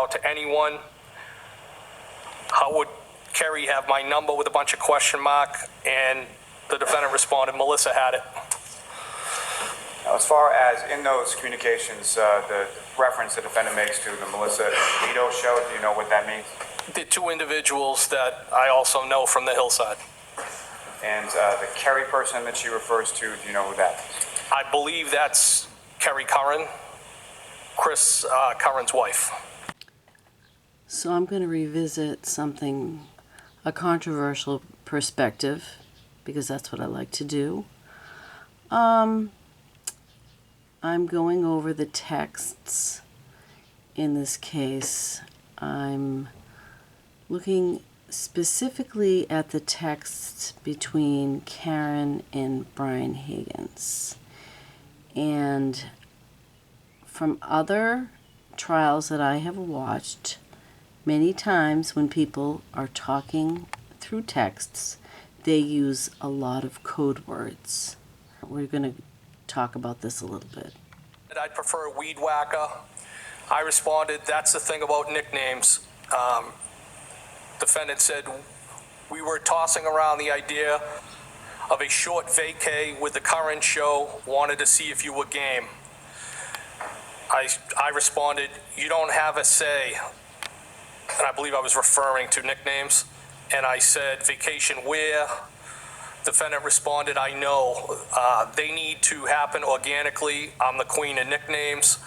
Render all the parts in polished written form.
out to anyone. How would Kerry have my number with a bunch of question mark? And the defendant responded, Melissa had it. Now, as far as in those communications, the reference the defendant makes to the Melissa and Vito show, do you know what that means? The two individuals that I also know from the hillside. And the Kerry person that she refers to, do you know who that is? I believe that's Kerry Curran, Chris Curran's wife. So I'm going to revisit something, a controversial perspective, because that's what I like to do. I'm going over the texts in this case. I'm looking specifically at the texts between Karen and Brian Higgins. And from other trials that I have watched, many times when people are talking through texts, they use a lot of code words. We're going to talk about this a little bit. I'd prefer weed whacker. I responded, that's the thing about nicknames. Defendant said, we were tossing around the idea of a short vacay with the Curran show, wanted to see if you were game. I responded, you don't have a say. And I believe I was referring to nicknames. And I said, vacation where? Defendant responded, I know. They need to happen organically. I'm the queen of nicknames.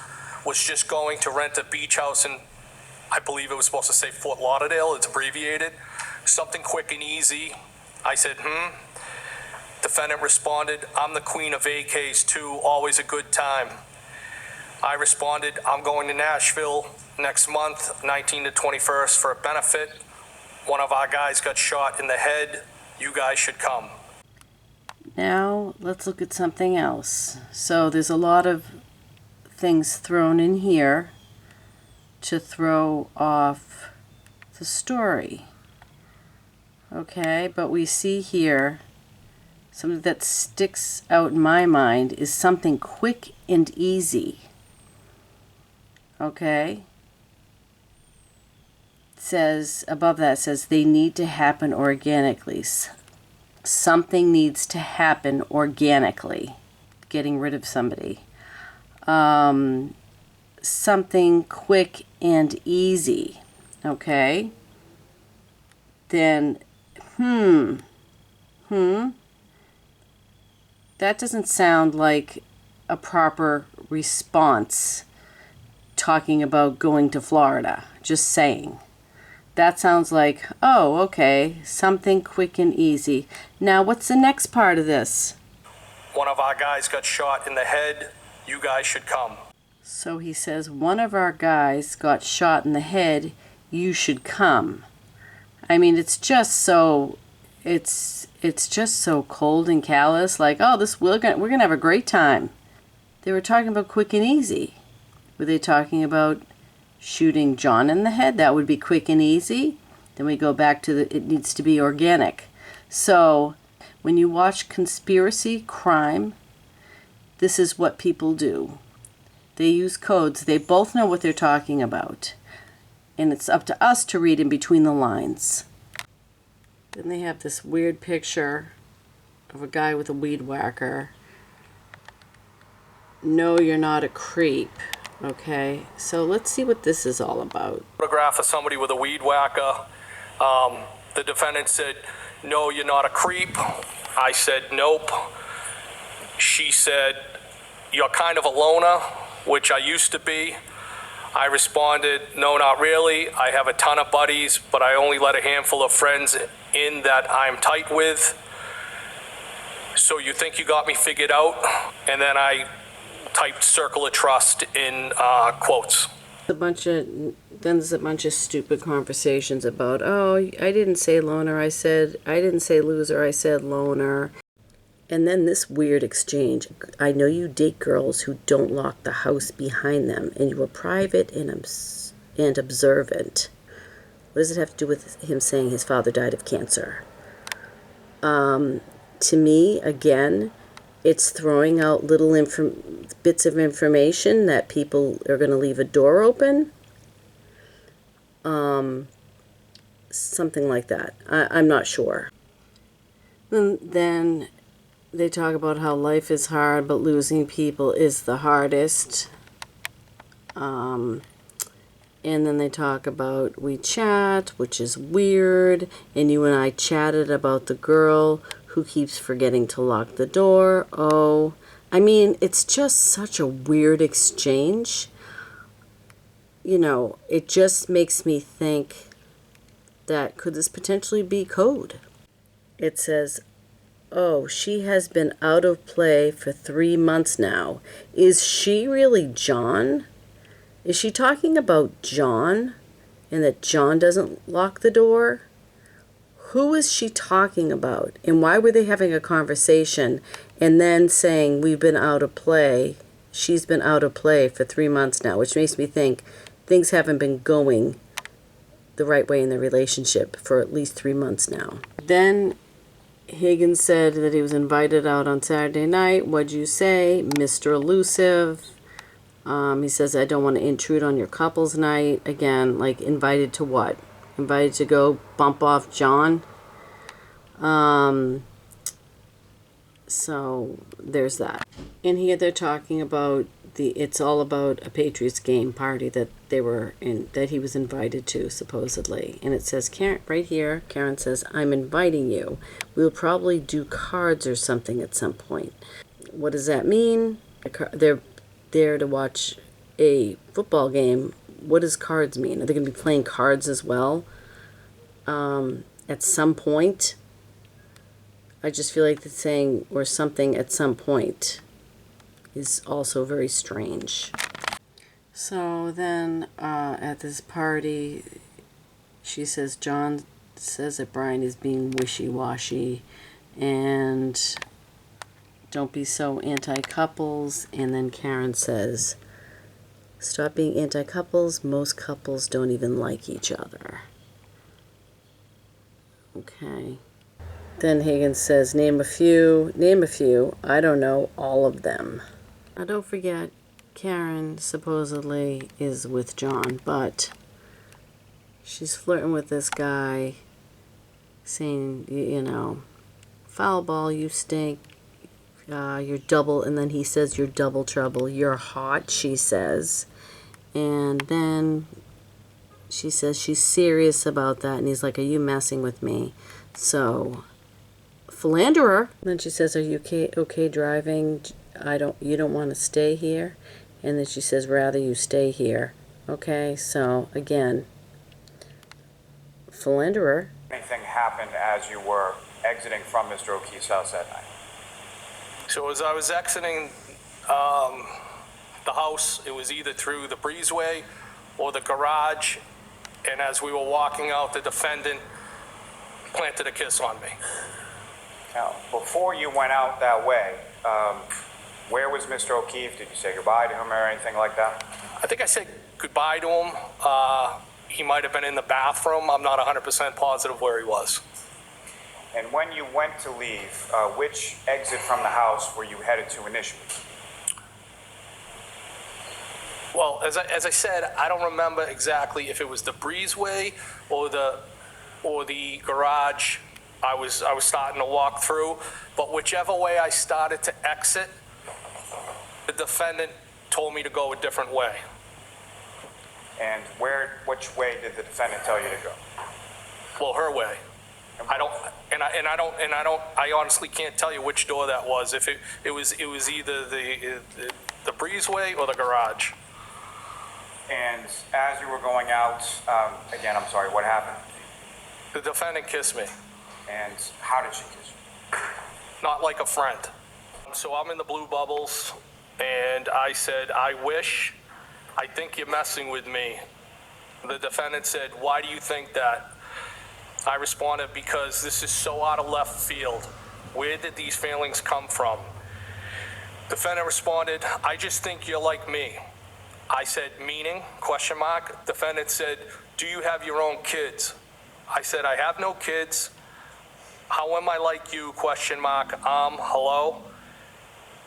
Was just going to rent a beach house in, I believe it was supposed to say Fort Lauderdale. It's abbreviated. Something quick and easy. I said, Defendant responded, I'm the queen of vacays too. Always a good time. I responded, I'm going to Nashville next month, 19 to 21st, for a benefit. One of our guys got shot in the head. You guys should come. Now, let's look at something else. So there's a lot of things thrown in here to throw off the story. Okay, but we see here something that sticks out in my mind is something quick and easy. Okay? It says, above that says, they need to happen organically. Something needs to happen organically. Getting rid of somebody. Something quick and easy. Okay? Then, that doesn't sound like a proper response talking about going to Florida. Just saying. That sounds like, oh, okay, something quick and easy. Now, what's the next part of this? One of our guys got shot in the head. You guys should come. So he says, one of our guys got shot in the head. You should come. I mean, it's just so cold and callous. Like, oh, we're gonna have a great time. They were talking about quick and easy. Were they talking about shooting John in the head? That would be quick and easy. Then we go back to it needs to be organic. So when you watch conspiracy crime, this is what people do. They use codes. They both know what they're talking about. And it's up to us to read in between the lines. Then they have this weird picture of a guy with a weed whacker. No, you're not a creep. Okay, so let's see what this is all about. Photograph of somebody with a weed whacker. The defendant said, no, you're not a creep. I said, nope. She said, you're kind of a loner, which I used to be. I responded, no, not really. I have a ton of buddies, but I only let a handful of friends in that I'm tight with. So you think you got me figured out? And then I typed circle of trust in quotes. Then there's a bunch of stupid conversations about, oh, I didn't say loner, I didn't say loser, I said loner. And then this weird exchange. I know you date girls who don't lock the house behind them, and you are private and observant. What does it have to do with him saying his father died of cancer? To me, again, it's throwing out little bits of information that people are going to leave a door open. Something like that. I'm not sure. Then they talk about how life is hard, but losing people is the hardest. And then they talk about we chat, which is weird. And you and I chatted about the girl who keeps forgetting to lock the door. Oh, I mean, it's just such a weird exchange. You know, it just makes me think that could this potentially be code? It says, oh, she has been out of play for 3 months now. Is she really John? Is she talking about John and that John doesn't lock the door? Who is she talking about? And why were they having a conversation and then saying we've been out of play? She's been out of play for 3 months now, which makes me think things haven't been going the right way in the relationship for at least 3 months now. Then Higgins said that he was invited out on Saturday night. What'd you say? Mr. Elusive. He says, I don't want to intrude on your couple's night. Again, like invited to what? Invited to go bump off John? So there's that. And here they're talking about it's all about a Patriots game party that they were in, that he was invited to, supposedly. And it says, Karen, right here, Karen says, I'm inviting you. We'll probably do cards or something at some point. What does that mean? They're there to watch a football game. What does cards mean? Are they going to be playing cards as well at some point? I just feel like they're saying or something at some point is also very strange. So then at this party, she says John says that Brian is being wishy-washy and don't be so anti-couples. And then Karen says, stop being anti-couples. Most couples don't even like each other. Okay. Then Higgins says, name a few. Name a few. I don't know all of them. Now don't forget, Karen supposedly is with John, but she's flirting with this guy, saying, you know, foul ball, you stink. You're double, and then he says you're double trouble. You're hot, she says. And then she says she's serious about that, and he's like, are you messing with me? So, philanderer. Then she says, are you okay driving? You don't want to stay here? And then she says, rather you stay here. Okay, so again, philanderer. Anything happened as you were exiting from Mr. O'Keefe's house that night? So as I was exiting the house, it was either through the breezeway or the garage, and as we were walking out, the defendant planted a kiss on me. Now, before you went out that way, where was Mr. O'Keefe? Did you say goodbye to him or anything like that? I think I said goodbye to him. He might have been in the bathroom. I'm not 100% positive where he was. And when you went to leave, which exit from the house were you headed to initially? Well, as I said, I don't remember exactly if it was the breezeway or the garage I was starting to walk through, but whichever way I started to exit, the defendant told me to go a different way. And which way did the defendant tell you to go? Well, her way. I honestly can't tell you which door that was. If it was either the breezeway or the garage. And as you were going out, again, I'm sorry, what happened? The defendant kissed me. And how did she kiss you? Not like a friend. So I'm in the blue bubbles, and I said, I think you're messing with me. The defendant said, why do you think that? I responded, because this is so out of left field. Where did these feelings come from? Defendant responded, I just think you're like me. I said, meaning? Question mark. Defendant said, do you have your own kids? I said, I have no kids. How am I like you? Question mark. Hello?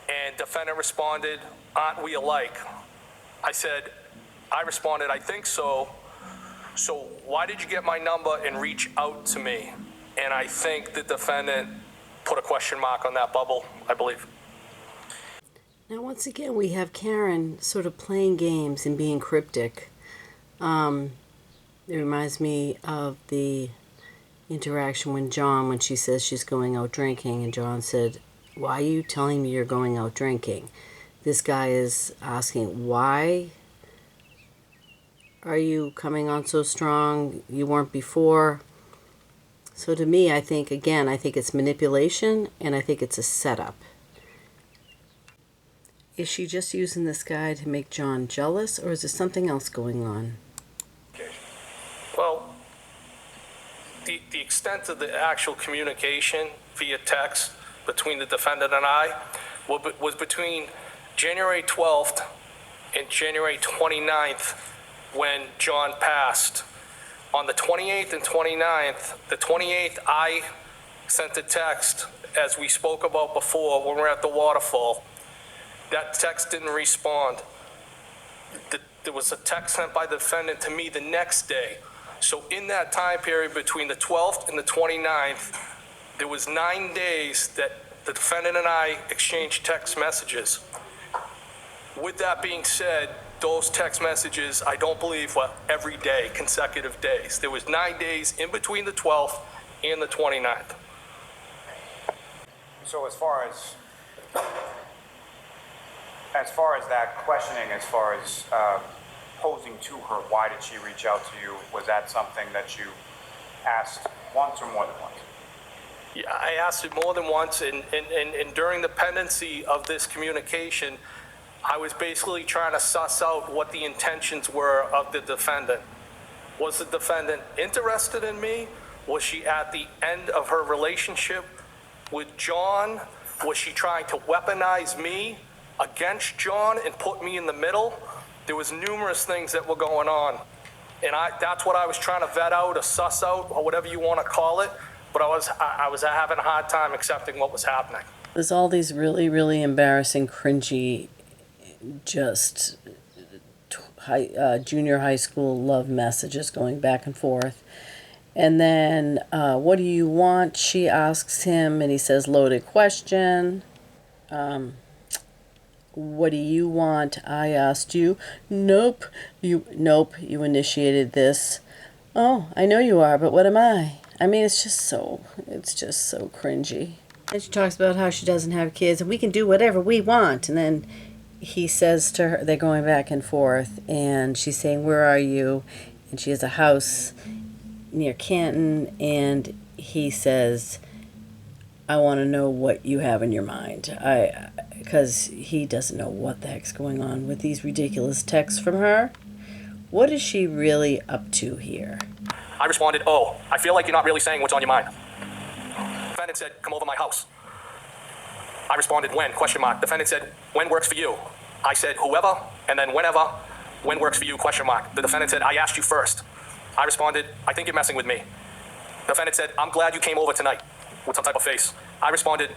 And defendant responded, aren't we alike? I responded, I think so. So why did you get my number and reach out to me? And I think the defendant put a question mark on that bubble, I believe. Now, once again, we have Karen sort of playing games and being cryptic. It reminds me of the interaction when she says she's going out drinking, and John said, "Why are you telling me you're going out drinking?" This guy is asking, "Why are you coming on so strong? You weren't before." So to me, I think it's manipulation, and I think it's a setup. Is she just using this guy to make John jealous, or is there something else going on? Well, the extent of the actual communication via text between the defendant and I was between January 12th and January 29th when John passed. On the 28th and 29th, the 28th, I sent a text, as we spoke about before when we were at the waterfall. That text didn't respond. There was a text sent by the defendant to me the next day. So in that time period between the 12th and the 29th, there was 9 days that the defendant and I exchanged text messages. With that being said, those text messages, I don't believe, were every day, consecutive days. There was 9 days in between the 12th and the 29th. So as far as that questioning, as far as posing to her, why did she reach out to you? Was that something that you asked once or more than once? Yeah, I asked it more than once, and during the pendency of this communication, I was basically trying to suss out what the intentions were of the defendant. Was the defendant interested in me? Was she at the end of her relationship with John? Was she trying to weaponize me against John and put me in the middle? There was numerous things that were going on. And that's what I was trying to vet out or suss out, or whatever you want to call it. But I was having a hard time accepting what was happening. There's all these really, really embarrassing, cringy, just junior high school love messages going back and forth. And then, what do you want? She asks him, and he says, loaded question. What do you want? I asked you. Nope, you initiated this. Oh, I know you are, but what am I? I mean, it's just so cringy. And she talks about how she doesn't have kids, and we can do whatever we want. And then he says to her, they're going back and forth, and she's saying, where are you? And she has a house near Canton, and he says, I want to know what you have in your mind. Because he doesn't know what the heck's going on with these ridiculous texts from her. What is she really up to here? I responded, oh, I feel like you're not really saying what's on your mind. Defendant said, come over my house. I responded, when? Question mark. Defendant said, when works for you? I said, whoever, and then whenever, when works for you? Question mark. The defendant said, I asked you first. I responded, I think you're messing with me. Defendant said, I'm glad you came over tonight, with some type of face. I responded,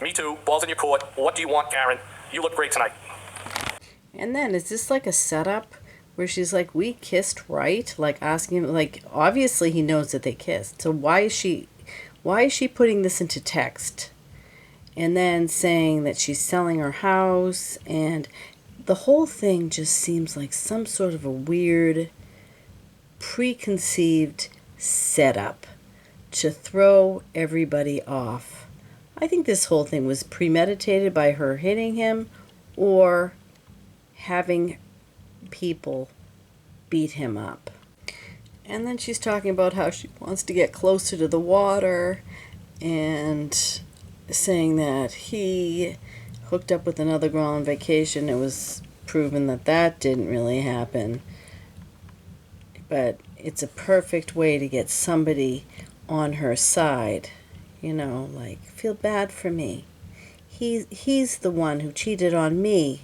me too, ball's in your court. What do you want, Karen? You look great tonight. And then, is this like a setup where she's like, we kissed, right? Like asking him, like, obviously he knows that they kissed. So why is she putting this into text? And then saying that she's selling her house, and the whole thing just seems like some sort of a weird, preconceived setup to throw everybody off. I think this whole thing was premeditated by her hitting him or having people beat him up. And then she's talking about how she wants to get closer to the water and saying that he hooked up with another girl on vacation. It was proven that that didn't really happen. But it's a perfect way to get somebody on her side. You know, like, feel bad for me. He's the one who cheated on me.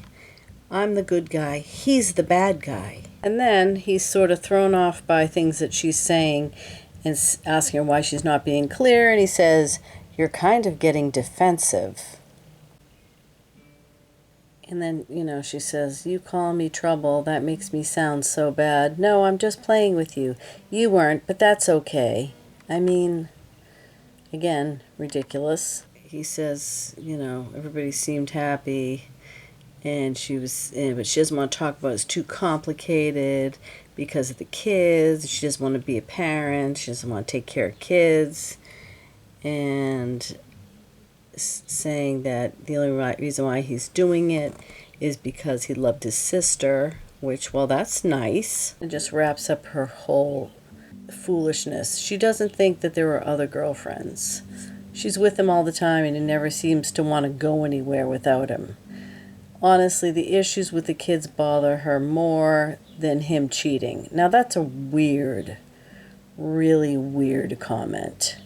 I'm the good guy. He's the bad guy. And then he's sort of thrown off by things that she's saying and asking her why she's not being clear. And he says, you're kind of getting defensive. And then, she says, "You call me trouble. That makes me sound so bad. No, I'm just playing with you. You weren't, but that's okay." I mean, again, ridiculous. He says, everybody seemed happy, and but she doesn't want to talk about it. It's too complicated because of the kids. She doesn't want to be a parent. She doesn't want to take care of kids. And saying that the only reason why he's doing it is because he loved his sister, which, well, that's nice. It just wraps up her whole foolishness. She doesn't think that there are other girlfriends. She's with him all the time, and he never seems to want to go anywhere without him. Honestly, the issues with the kids bother her more than him cheating. Now, that's a weird, really weird comment.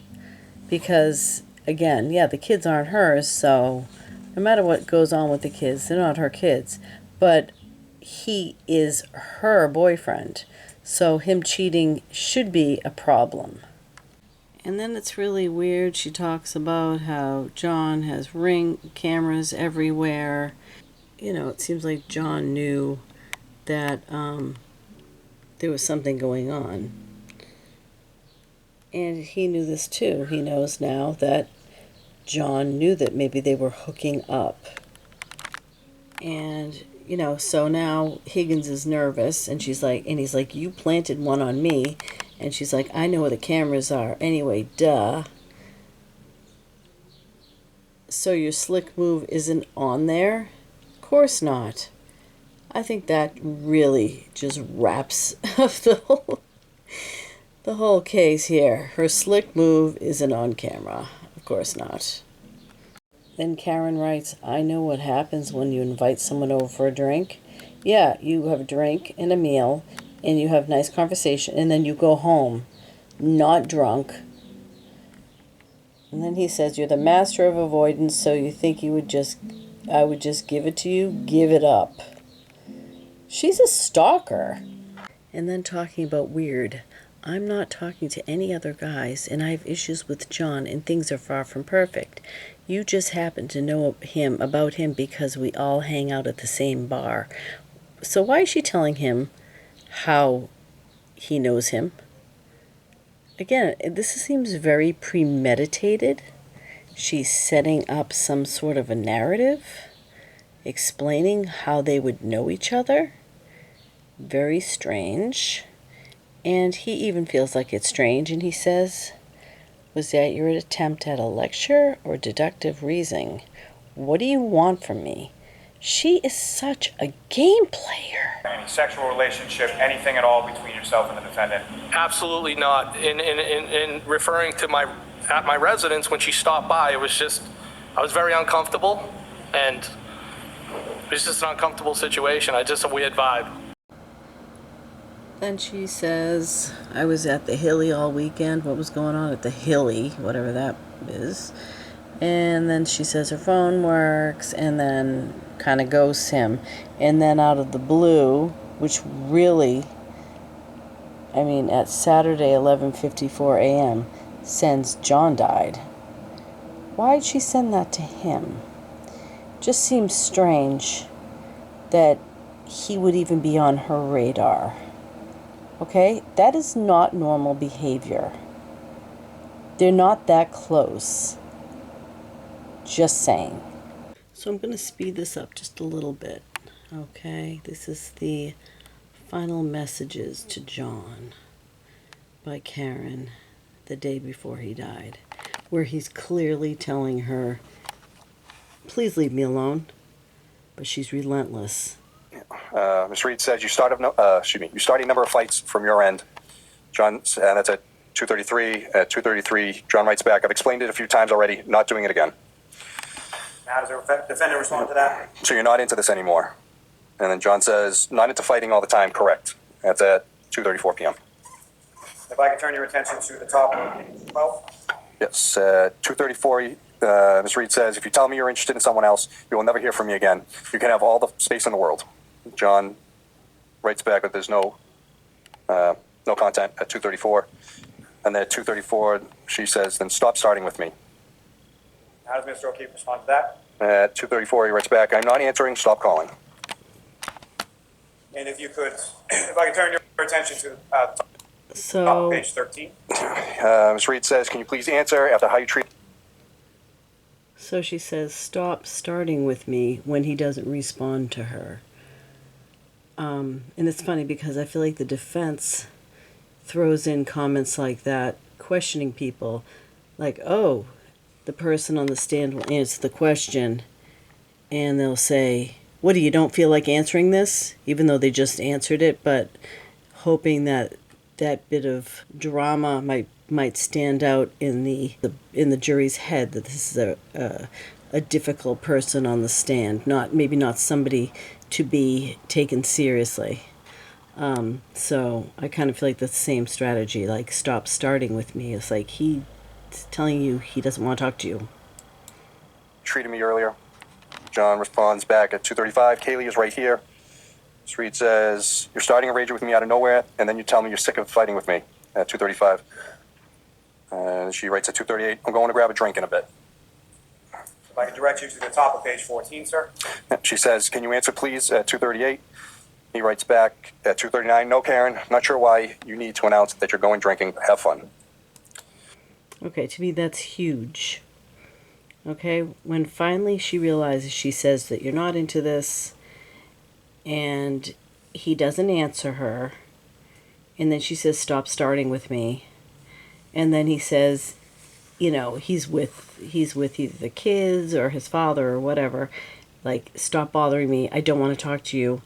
Because, again, yeah, the kids aren't hers, so no matter what goes on with the kids, they're not her kids. But he is her boyfriend, so him cheating should be a problem. And then it's really weird. She talks about how John has ring cameras everywhere. It seems like John knew that there was something going on. And he knew this too. He knows now that John knew that maybe they were hooking up. And, so now Higgins is nervous, and he's like, "You planted one on me." And she's like, "I know where the cameras are. Anyway, duh. So your slick move isn't on there?" Of course not. I think that really just wraps up the whole case here. Her slick move isn't on camera. Of course not. Then Karen writes, "I know what happens when you invite someone over for a drink. Yeah, you have a drink and a meal, and you have nice conversation, and then you go home, not drunk." And then he says, "You're the master of avoidance, so you think I would just give it to you? Give it up." She's a stalker. And then talking about weird. "I'm not talking to any other guys, and I have issues with John, and things are far from perfect. You just happen to know about him because we all hang out at the same bar." So why is she telling him how he knows him? Again, this seems very premeditated. She's setting up some sort of a narrative, explaining how they would know each other. Very strange. And he even feels like it's strange, and he says, "Was that your attempt at a lecture or deductive reasoning? What do you want from me?" She is such a game player. Any sexual relationship, anything at all between yourself and the defendant? Absolutely not. In referring to at my residence when she stopped by, it was just, I was very uncomfortable, and it was just an uncomfortable situation. Just a weird vibe. Then she says, "I was at the Hilly all weekend." What was going on at the Hilly, whatever that is? And then she says her phone works, and then kind of ghosts him. And then out of the blue, which really, at Saturday 11:54 a.m., sends "John died." Why'd she send that to him? Just seems strange that he would even be on her radar. Okay? That is not normal behavior. They're not that close. Just saying. So I'm going to speed this up just a little bit. Okay? This is the final messages to John by Karen the day before he died, where he's clearly telling her, "Please leave me alone." But she's relentless. Ms. Reed says you starting a number of fights from your end. John, and that's at 2:33. At 2:33, John writes back, "I've explained it a few times already, not doing it again." How does the defendant respond to that? "So you're not into this anymore." And then John says, "Not into fighting all the time, correct?" That's at 2:34 p.m. If I could turn your attention to the top of 12. Yes, 2:34, Ms. Reed says, "If you tell me you're interested in someone else, you will never hear from me again. You can have all the space in the world." John writes back that there's no content at 2:34. And then at 2:34, she says, "Then stop starting with me." How does Mr. O'Keefe respond to that? At 2:34, he writes back, I'm not answering, stop calling. And if you could, if I could turn your attention to top So, of page 13. Ms. Reed says, can you please answer after how you treat... so she says, stop starting with me when he doesn't respond to her. And it's funny because I feel like the defense throws in comments like that, questioning people, like, oh, the person on the stand will answer the question, and they'll say, what, do you don't feel like answering this? Even though they just answered it, but hoping that that bit of drama might stand out in the jury's head, that this is a difficult person on the stand, maybe not somebody to be taken seriously. So I kind of feel like the same strategy, like stop starting with me. It's like he's telling you he doesn't want to talk to you. treated me earlier. John responds back at 2:35, Kaylee is right here. Ms. Reed says, you're starting a rage with me out of nowhere, and then you tell me you're sick of fighting with me at 2:35. And she writes at 2:38, I'm going to grab a drink in a bit. If I could direct you to the top of page 14, sir. She says, can you answer please at 2:38? He writes back at 2:39, no, Karen, not sure why you need to announce that you're going drinking. Have fun. Okay, to me that's huge. Okay, when finally she realizes, she says that you're not into this, and he doesn't answer her, and then she says, stop starting with me, and then he says, you know, he's with either the kids or his father or whatever, like, stop bothering me, I don't want to talk to you.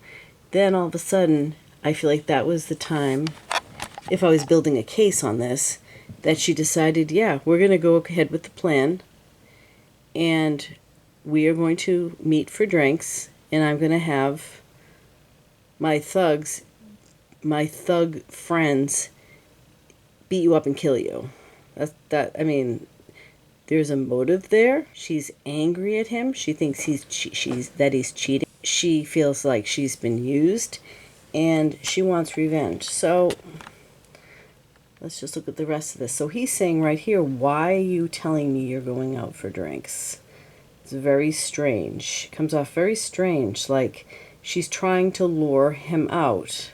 Then all of a sudden, I feel like that was the time, if I was building a case on this, that she decided, yeah, we're going to go ahead with the plan, and we are going to meet for drinks, and I'm going to have my thug friends beat you up and kill you. I mean, there's a motive there. She's angry at him. She thinks he's cheating. She feels like she's been used, and she wants revenge. So let's just look at the rest of this. So he's saying right here, why are you telling me you're going out for drinks? It's very strange. It comes off very strange, like she's trying to lure him out.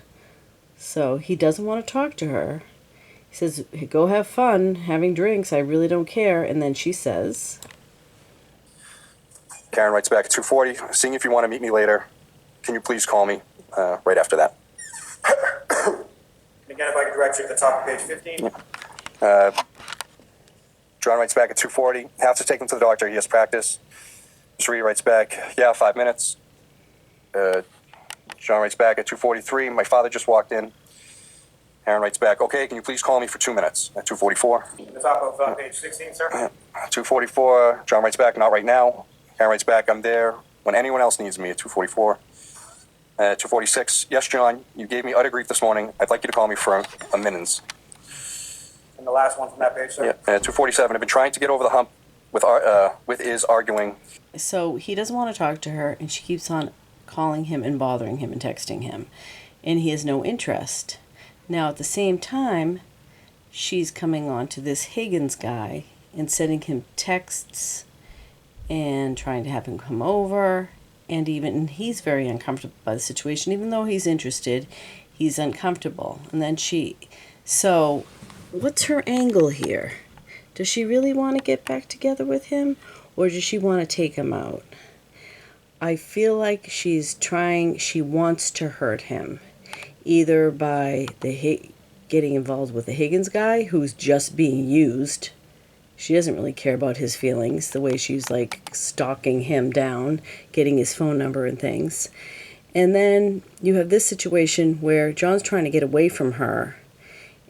So he doesn't want to talk to her. He says, go have fun having drinks, I really don't care. And then she says, Karen writes back at 2:40, seeing if you want to meet me later, can you please call me right after that? Again, if I could direct you to the top of page 15. John writes back at 2:40, have to take him to the doctor, he has practice. Ms. Reed writes back, yeah, 5 minutes. John writes back at 2:43, my father just walked in. Karen writes back, okay, can you please call me for 2 minutes? At 2:44. The top of page 16, sir. 2:44, John writes back, not right now. Karen writes back, I'm there when anyone else needs me at 2:44. 2:46, yes, John, you gave me utter grief this morning. I'd like you to call me for a minutes. And the last one from that page, sir. Yeah, 2:47, I've been trying to get over the hump with Iz arguing. so he doesn't want to talk to her, and she keeps on calling him and bothering him and texting him, and he has no interest. Now, at the same time, she's coming on to this Higgins guy and sending him texts and trying to have him come over, and he's very uncomfortable by the situation. Even though he's interested, he's uncomfortable. And then so what's her angle here? Does she really want to get back together with him, or does she want to take him out? I feel like she wants to hurt him, either by getting involved with the Higgins guy, who's just being used. She doesn't really care about his feelings, the way she's like stalking him down, getting his phone number and things. And then you have this situation where John's trying to get away from her,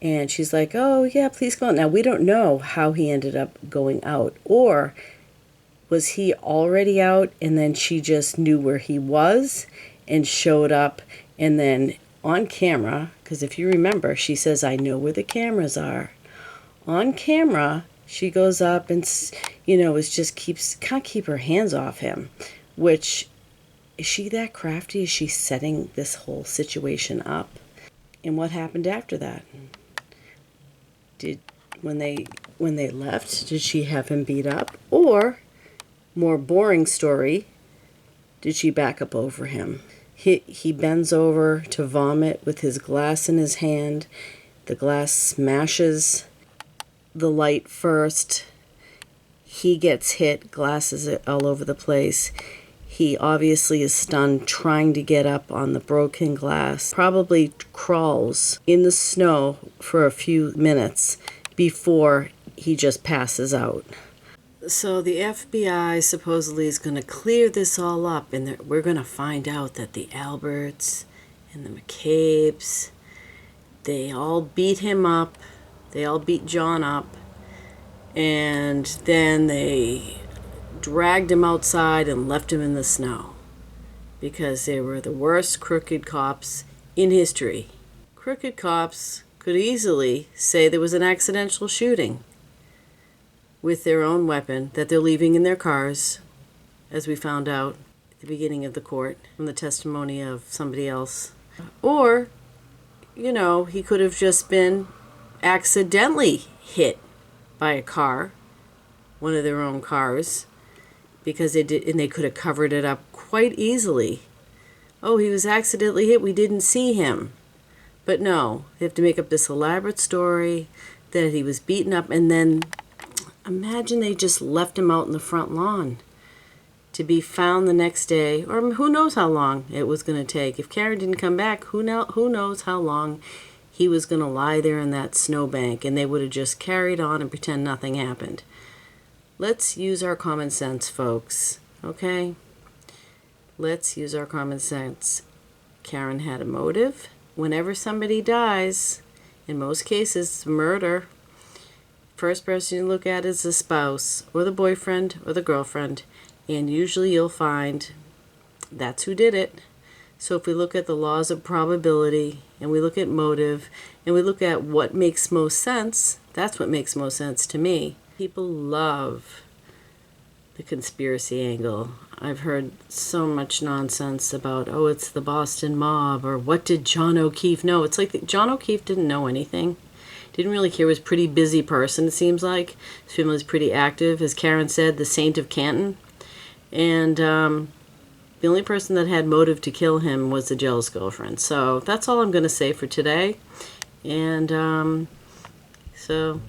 and she's like, oh yeah, please go out. Now, we don't know how he ended up going out, or was he already out and then she just knew where he was and showed up, and then on camera, because if you remember, she says, I know where the cameras are. On camera, she goes up and, can't keep her hands off him, which, is she that crafty? Is she setting this whole situation up? And what happened after that? When they left, did she have him beat up? Or more boring story did she back up over him. He bends over to vomit with his glass in his hand. The glass smashes the light first. He gets hit, glasses all over the place. He obviously is stunned, trying to get up on the broken glass. Probably crawls in the snow for a few minutes before he just passes out. So the FBI supposedly is going to clear this all up, and we're going to find out that the Alberts and the McCabe's, they all beat him up. They all beat John up. And then they dragged him outside and left him in the snow because they were the worst crooked cops in history. Crooked cops could easily say there was an accidental shooting with their own weapon that they're leaving in their cars, as we found out at the beginning of the court from the testimony of somebody else. Or, he could have just been accidentally hit by a car, one of their own cars, because they did, and they could have covered it up quite easily. Oh, he was accidentally hit, we didn't see him. But no, they have to make up this elaborate story that he was beaten up, and then imagine they just left him out in the front lawn to be found the next day, or who knows how long it was going to take. If Karen didn't come back, who knows how long he was going to lie there in that snowbank, and they would have just carried on and pretend nothing happened. Let's use our common sense, folks, okay? Let's use our common sense. Karen had a motive. Whenever somebody dies, in most cases, it's murder. First person you look at is the spouse, or the boyfriend, or the girlfriend, and usually you'll find that's who did it. So if we look at the laws of probability, and we look at motive, and we look at what makes most sense, that's what makes most sense to me. People love the conspiracy angle. I've heard so much nonsense about, it's the Boston mob, or what did John O'Keefe know? It's like John O'Keefe didn't know anything. Didn't really care. Was a pretty busy person, it seems like. His family was pretty active. As Karen said, the Saint of Canton. And the only person that had motive to kill him was the jealous girlfriend. So that's all I'm going to say for today. And so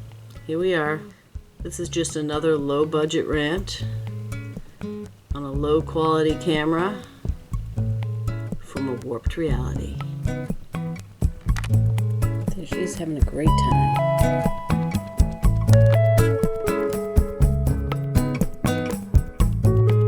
here we are. This is just another low-budget rant on a low-quality camera from a warped reality. So she's having a great time.